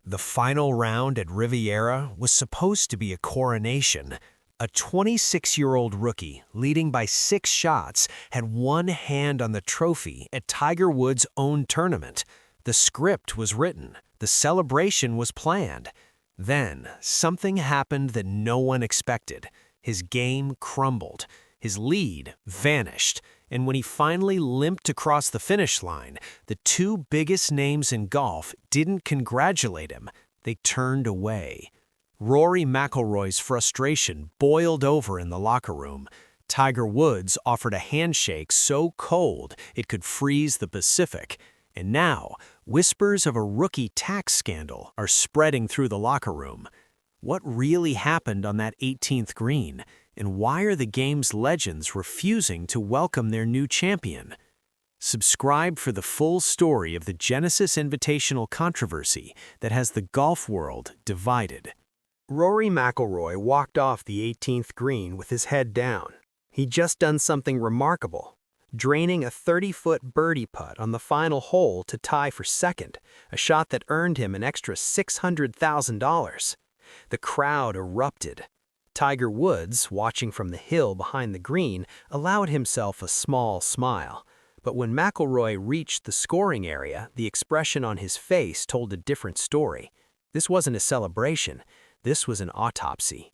The final round at Riviera was supposed to be a coronation. A 26-year-old rookie, leading by 6 shots, had one hand on the trophy at Tiger Woods' own tournament. The script was written. The celebration was planned. Then, something happened that no one expected. His game crumbled. His lead vanished. And when he finally limped across the finish line, the 2 biggest names in golf didn't congratulate him. They turned away. Rory McIlroy's frustration boiled over in the locker room. Tiger Woods offered a handshake so cold it could freeze the Pacific. And now, whispers of a rookie tax scandal are spreading through the locker room. What really happened on that 18th green? And why are the game's legends refusing to welcome their new champion? Subscribe for the full story of the Genesis Invitational controversy that has the golf world divided. Rory McIlroy walked off the 18th green with his head down. He'd just done something remarkable, draining a 30-foot birdie putt on the final hole to tie for second, a shot that earned him an extra $600,000. The crowd erupted. Tiger Woods, watching from the hill behind the green, allowed himself a small smile. But when McIlroy reached the scoring area, the expression on his face told a different story. This wasn't a celebration. This was an autopsy.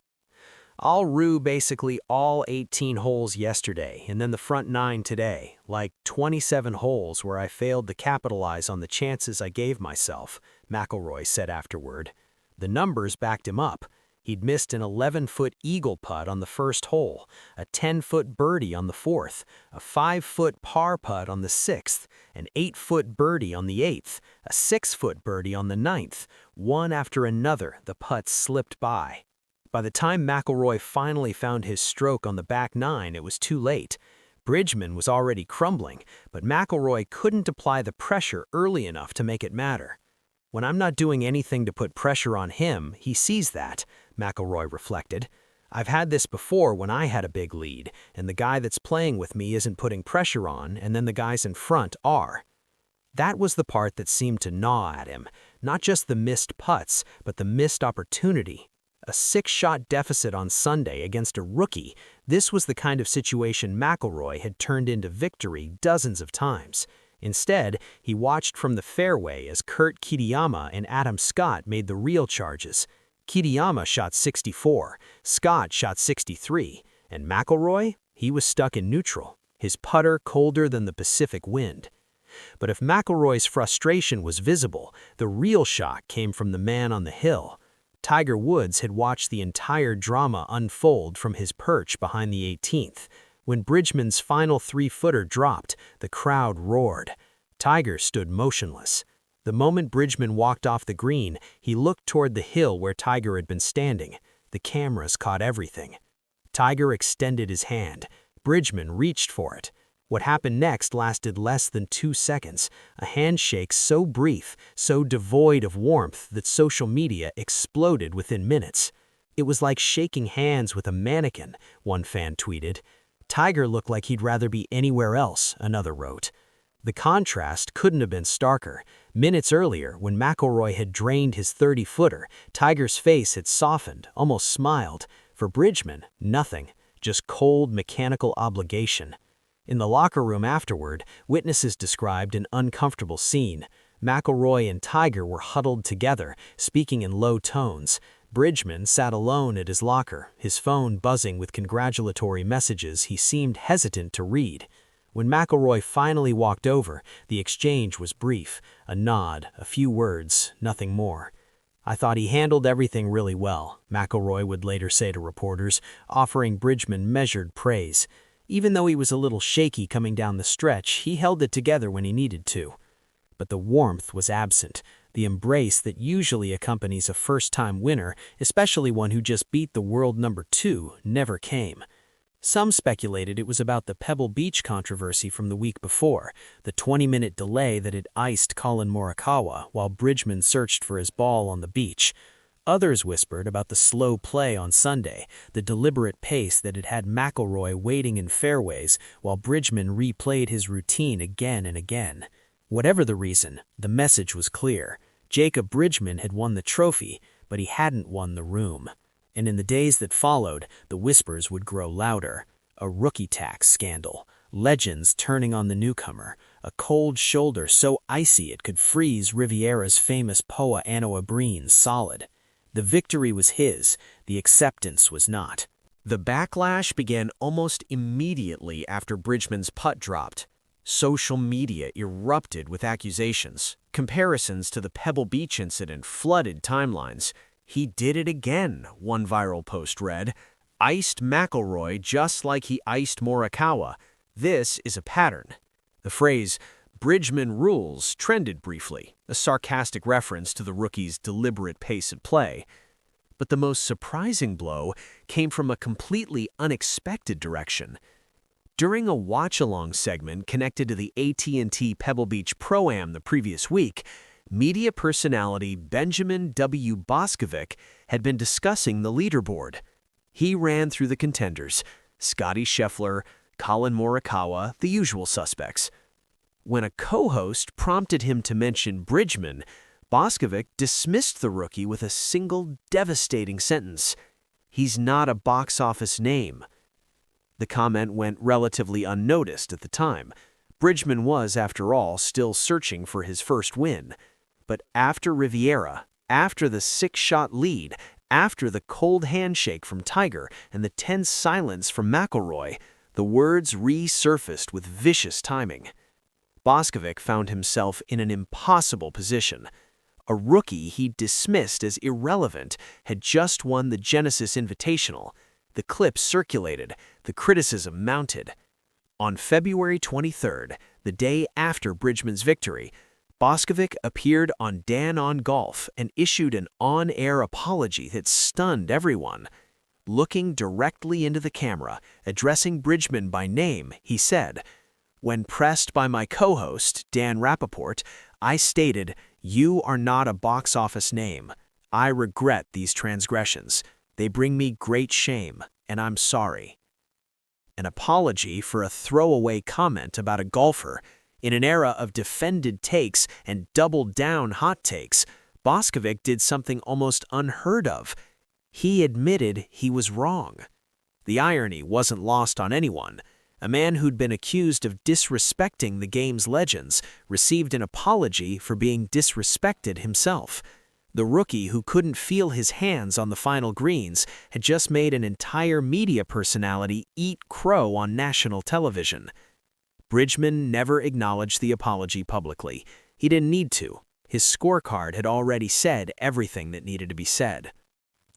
I'll rue basically all 18 holes yesterday and then the front 9 today, like 27 holes where I failed to capitalize on the chances I gave myself, McIlroy said afterward. The numbers backed him up. He'd missed an 11-foot eagle putt on the first hole, a 10-foot birdie on the 4th, a 5-foot par putt on the 6th, an 8-foot birdie on the 8th, a 6-foot birdie on the 9th. One after another, the putts slipped by. By the time McIlroy finally found his stroke on the back 9, it was too late. Bridgeman was already crumbling, but McIlroy couldn't apply the pressure early enough to make it matter. When I'm not doing anything to put pressure on him, he sees that, McIlroy reflected. I've had this before when I had a big lead, and the guy that's playing with me isn't putting pressure on, and then the guys in front are. That was the part that seemed to gnaw at him, not just the missed putts, but the missed opportunity. A 6-shot deficit on Sunday against a rookie, this was the kind of situation McIlroy had turned into victory dozens of times. Instead, he watched from the fairway as Kurt Kitayama and Adam Scott made the real charges. Kitayama shot 64, Scott shot 63, and McIlroy, he was stuck in neutral, his putter colder than the Pacific wind. But if McIlroy's frustration was visible, the real shock came from the man on the hill. Tiger Woods had watched the entire drama unfold from his perch behind the 18th. When Bridgeman's final 3-footer dropped, the crowd roared. Tiger stood motionless. The moment Bridgeman walked off the green, he looked toward the hill where Tiger had been standing. The cameras caught everything. Tiger extended his hand. Bridgeman reached for it. What happened next lasted less than 2 seconds, a handshake so brief, so devoid of warmth that social media exploded within minutes. It was like shaking hands with a mannequin, one fan tweeted. Tiger looked like he'd rather be anywhere else, another wrote. The contrast couldn't have been starker. Minutes earlier, when McIlroy had drained his 30-footer, Tiger's face had softened, almost smiled. For Bridgeman, nothing, just cold mechanical obligation. In the locker room afterward, witnesses described an uncomfortable scene. McIlroy and Tiger were huddled together, speaking in low tones. Bridgeman sat alone at his locker, his phone buzzing with congratulatory messages he seemed hesitant to read. When McIlroy finally walked over, the exchange was brief, a nod, a few words, nothing more. I thought he handled everything really well, McIlroy would later say to reporters, offering Bridgeman measured praise. Even though he was a little shaky coming down the stretch, he held it together when he needed to. But the warmth was absent, the embrace that usually accompanies a first-time winner, especially one who just beat the world number 2, never came. Some speculated it was about the Pebble Beach controversy from the week before, the 20-minute delay that had iced Colin Morikawa while Bridgeman searched for his ball on the beach. Others whispered about the slow play on Sunday, the deliberate pace that had had McIlroy waiting in fairways while Bridgeman replayed his routine again and again. Whatever the reason, the message was clear. Jacob Bridgeman had won the trophy, but he hadn't won the room. And in the days that followed, the whispers would grow louder. A rookie tax scandal, legends turning on the newcomer, a cold shoulder so icy it could freeze Riviera's famous Poa Annua Breen solid. The victory was his, the acceptance was not. The backlash began almost immediately after Bridgman's putt dropped. Social media erupted with accusations. Comparisons to the Pebble Beach incident flooded timelines. "He did it again," one viral post read. "Iced McIlroy just like he iced Morikawa. This is a pattern." The phrase, "Bridgman rules," trended briefly, a sarcastic reference to the rookie's deliberate pace at play. But the most surprising blow came from a completely unexpected direction. During a watch-along segment connected to the AT&T Pebble Beach Pro-Am the previous week, media personality Benjamin W. Boscovic had been discussing the leaderboard. He ran through the contenders, Scottie Scheffler, Collin Morikawa, the usual suspects. When a co-host prompted him to mention Bridgman, Boscovic dismissed the rookie with a single devastating sentence: "He's not a box office name." The comment went relatively unnoticed at the time. Bridgman was, after all, still searching for his first win. But after Riviera, after the 6-shot lead, after the cold handshake from Tiger and the tense silence from McIlroy, the words resurfaced with vicious timing. Boscovic found himself in an impossible position. A rookie he dismissed as irrelevant had just won the Genesis Invitational. The clip circulated, the criticism mounted. On February 23rd, the day after Bridgman's victory, Boscovic appeared on Dan on Golf and issued an on-air apology that stunned everyone. Looking directly into the camera, addressing Bridgman by name, he said, "When pressed by my co-host, Dan Rappaport, I stated, 'You are not a box office name. I regret these transgressions. They bring me great shame, and I'm sorry.'" An apology for a throwaway comment about a golfer. In an era of defended takes and doubled-down hot takes, Boscovic did something almost unheard of. He admitted he was wrong. The irony wasn't lost on anyone. A man who'd been accused of disrespecting the game's legends received an apology for being disrespected himself. The rookie who couldn't feel his hands on the final greens had just made an entire media personality eat crow on national television. Bridgman never acknowledged the apology publicly. He didn't need to. His scorecard had already said everything that needed to be said.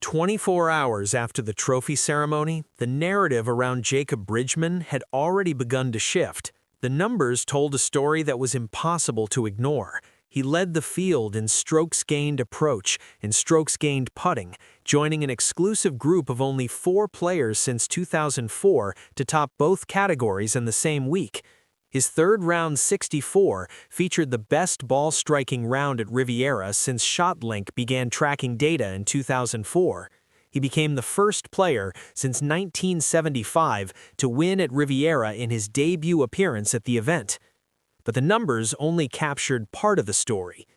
24 hours after the trophy ceremony, the narrative around Jacob Bridgman had already begun to shift. The numbers told a story that was impossible to ignore. He led the field in strokes gained approach and strokes gained putting, joining an exclusive group of only 4 players since 2004 to top both categories in the same week. His third round 64 featured the best ball-striking round at Riviera since ShotLink began tracking data in 2004. He became the first player since 1975 to win at Riviera in his debut appearance at the event. But the numbers only captured part of the story.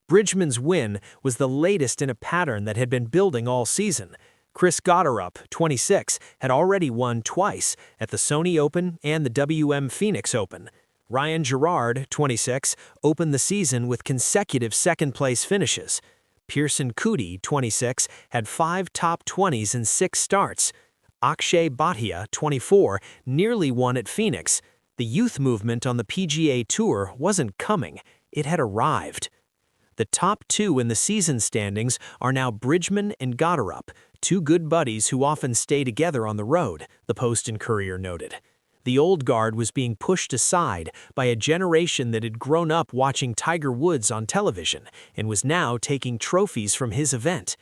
Bridgman's win was the latest in a pattern that had been building all season. Chris Gotterup, 26, had already won twice at the Sony Open and the WM Phoenix Open. Ryan Gerard, 26, opened the season with consecutive second-place finishes. Pearson Coody, 26, had 5 top 20s in 6 starts. Akshay Bhatia, 24, nearly won at Phoenix. The youth movement on the PGA Tour wasn't coming, it had arrived. The top 2 in the season standings are now Bridgman and Gotterup, 2 good buddies who often stay together on the road, the Post and Courier noted. The old guard was being pushed aside by a generation that had grown up watching Tiger Woods on television and was now taking trophies from his event.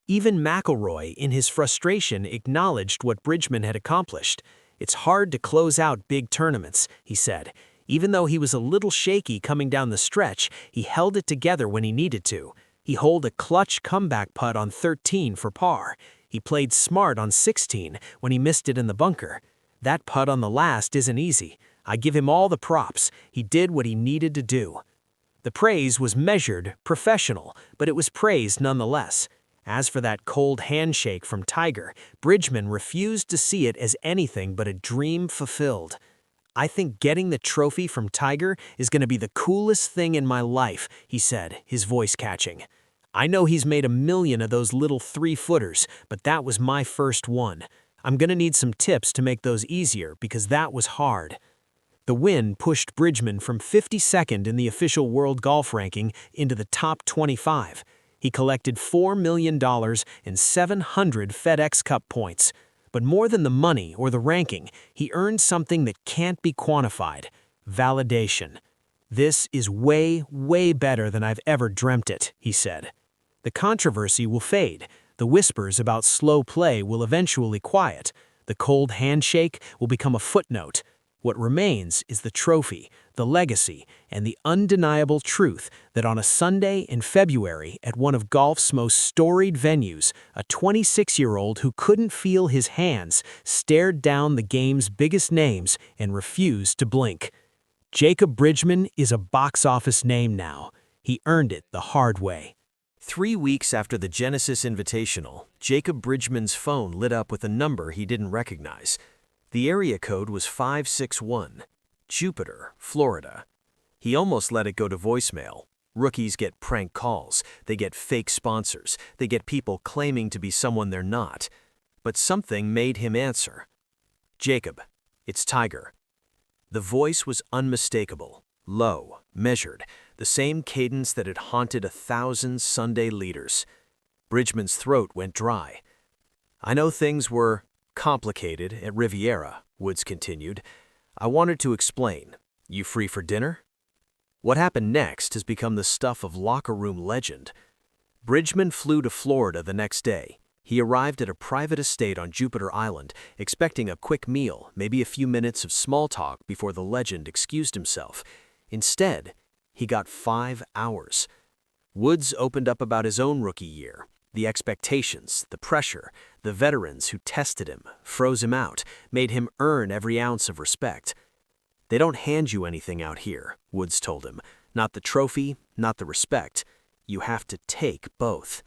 Even McIlroy, in his frustration, acknowledged what Bridgman had accomplished. "It's hard to close out big tournaments," he said. Even though he was a little shaky coming down the stretch, he held it together when he needed to. He holed a clutch comeback putt on 13 for par. He played smart on 16 when he missed it in the bunker. "That putt on the last isn't easy. I give him all the props. He did what he needed to do." The praise was measured, professional, but it was praised nonetheless. As for that cold handshake from Tiger, Bridgman refused to see it as anything but a dream fulfilled. "I think getting the trophy from Tiger is going to be the coolest thing in my life," he said, his voice catching. "I know he's made a million of those little 3-footers, but that was my first one. I'm going to need some tips to make those easier because that was hard." The win pushed Bridgman from 52nd in the official world golf ranking into the top 25. He collected $4 million and 700 FedEx Cup points. But more than the money or the ranking, he earned something that can't be quantified: validation. "This is way, way better than I've ever dreamt it," he said. The controversy will fade. The whispers about slow play will eventually quiet. The cold handshake will become a footnote. What remains is the trophy, the legacy, and the undeniable truth that on a Sunday in February at one of golf's most storied venues, a 26-year-old who couldn't feel his hands stared down the game's biggest names and refused to blink. Jacob Bridgman is a box office name now. He earned it the hard way. 3 weeks after the Genesis Invitational, Jacob Bridgman's phone lit up with a number he didn't recognize. The area code was 561, Jupiter, Florida. He almost let it go to voicemail. Rookies get prank calls, they get fake sponsors, they get people claiming to be someone they're not. But something made him answer. "Jacob, it's Tiger." The voice was unmistakable, low, measured, the same cadence that had haunted 1,000 Sunday leaders. Bridgman's throat went dry. "I know things were complicated at Riviera," Woods continued. "I wanted to explain. You free for dinner?" What happened next has become the stuff of locker room legend. Bridgman flew to Florida the next day. He arrived at a private estate on Jupiter Island, expecting a quick meal, maybe a few minutes of small talk before the legend excused himself. Instead, he got 5 hours. Woods opened up about his own rookie year. The expectations, the pressure, the veterans who tested him, froze him out, made him earn every ounce of respect. "They don't hand you anything out here," Woods told him. "Not the trophy, not the respect. You have to take both."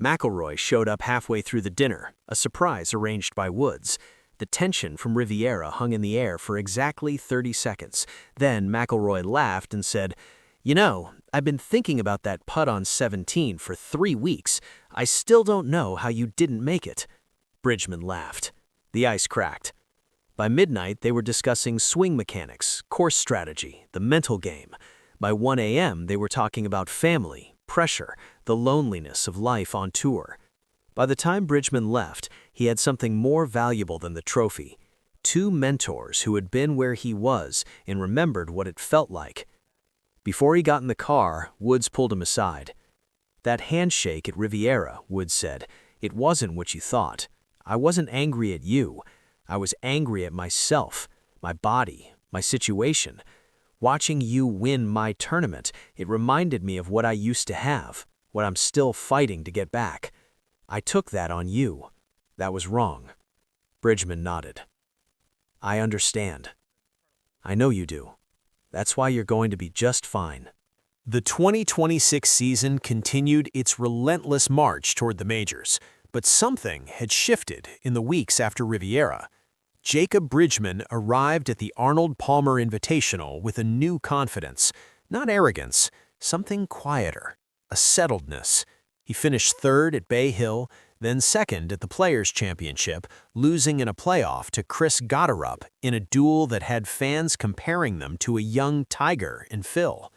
McIlroy showed up halfway through the dinner, a surprise arranged by Woods. The tension from Riviera hung in the air for exactly 30 seconds. Then McIlroy laughed and said, "You know, I've been thinking about that putt on 17 for 3 weeks. I still don't know how you didn't make it." Bridgman laughed. The ice cracked. By midnight, they were discussing swing mechanics, course strategy, the mental game. By 1 a.m., they were talking about family, pressure, the loneliness of life on tour. By the time Bridgman left, he had something more valuable than the trophy: 2 mentors who had been where he was and remembered what it felt like. Before he got in the car, Woods pulled him aside. "That handshake at Riviera," Woods said, "it wasn't what you thought. I wasn't angry at you. I was angry at myself, my body, my situation. Watching you win my tournament, it reminded me of what I used to have, what I'm still fighting to get back. I took that on you. That was wrong." Bridgman nodded. "I understand. I know you do. That's why you're going to be just fine." The 2026 season continued its relentless march toward the majors, but something had shifted in the weeks after Riviera. Jacob Bridgman arrived at the Arnold Palmer Invitational with a new confidence, not arrogance, something quieter, a settledness. He finished 3rd at Bay Hill, then 2nd at the Players' Championship, losing in a playoff to Chris Gotterup in a duel that had fans comparing them to a young Tiger and Phil.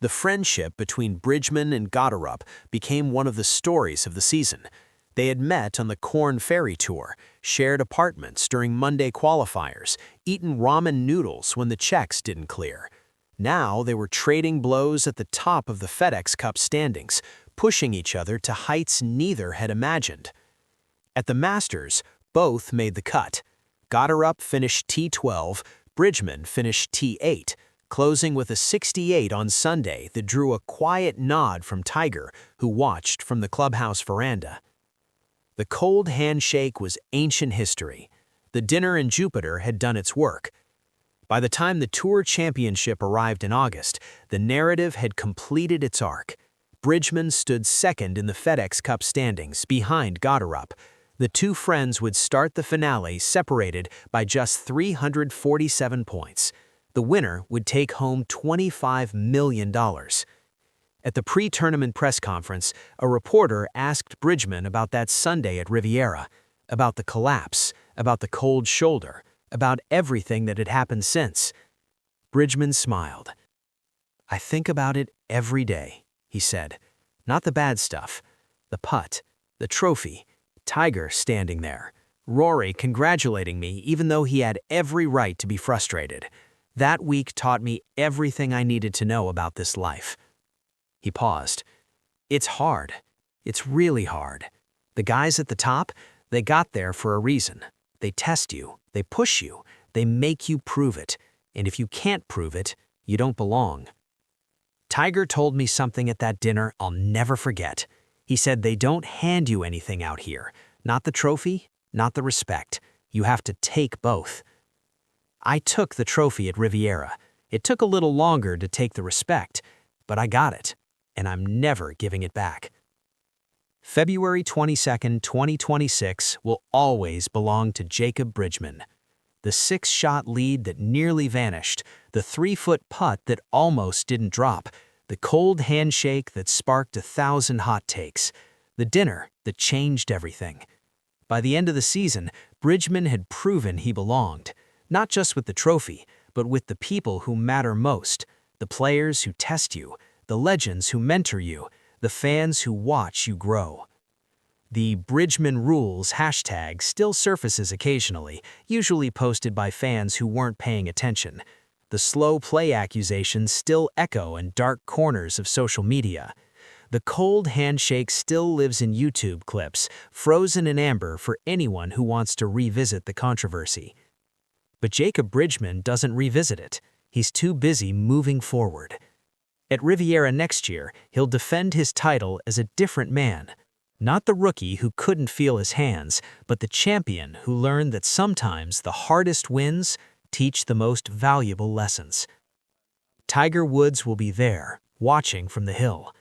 The friendship between Bridgman and Gotterup became one of the stories of the season. They had met on the Corn Ferry Tour, shared apartments during Monday qualifiers, eaten ramen noodles when the checks didn't clear. Now they were trading blows at the top of the FedEx Cup standings, pushing each other to heights neither had imagined. At the Masters, both made the cut. Gotterup finished T12, Bridgman finished T8, closing with a 68 on Sunday that drew a quiet nod from Tiger, who watched from the clubhouse veranda. The cold handshake was ancient history. The dinner in Jupiter had done its work. By the time the Tour Championship arrived in August, the narrative had completed its arc. Bridgeman stood second in the FedEx Cup standings, behind Gotterup. The two friends would start the finale separated by just 347 points. The winner would take home $25 million. At the pre-tournament press conference, a reporter asked Bridgeman about that Sunday at Riviera, about the collapse, about the cold shoulder, about everything that had happened since. Bridgeman smiled. "I think about it every day," he said. "Not the bad stuff. The putt, the trophy, Tiger standing there, Rory congratulating me even though he had every right to be frustrated. That week taught me everything I needed to know about this life." He paused. "It's hard. It's really hard. The guys at the top, they got there for a reason. They test you, they push you, they make you prove it. And if you can't prove it, you don't belong." Tiger told me something at that dinner I'll never forget. He said they don't hand you anything out here. Not the trophy, not the respect. You have to take both. I took the trophy at Riviera. It took a little longer to take the respect, but I got it, and I'm never giving it back. February 22, 2026 will always belong to Jacob Bridgeman. The 6-shot lead that nearly vanished, the 3-foot putt that almost didn't drop, the cold handshake that sparked 1,000 hot takes, the dinner that changed everything. By the end of the season, Bridgeman had proven he belonged, not just with the trophy, but with the people who matter most, the players who test you, the legends who mentor you, the fans who watch you grow. The Bridgeman Rules hashtag still surfaces occasionally, usually posted by fans who weren't paying attention. The slow play accusations still echo in dark corners of social media. The cold handshake still lives in YouTube clips, frozen in amber for anyone who wants to revisit the controversy. But Jacob Bridgeman doesn't revisit it. He's too busy moving forward. At Riviera next year, he'll defend his title as a different man. Not the rookie who couldn't feel his hands, but the champion who learned that sometimes the hardest wins teach the most valuable lessons. Tiger Woods will be there, watching from the hill.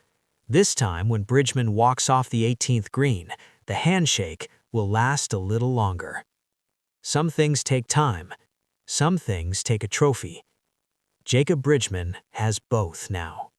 This time, when Bridgeman walks off the 18th green, the handshake will last a little longer. Some things take time. Some things take a trophy. Jacob Bridgeman has both now.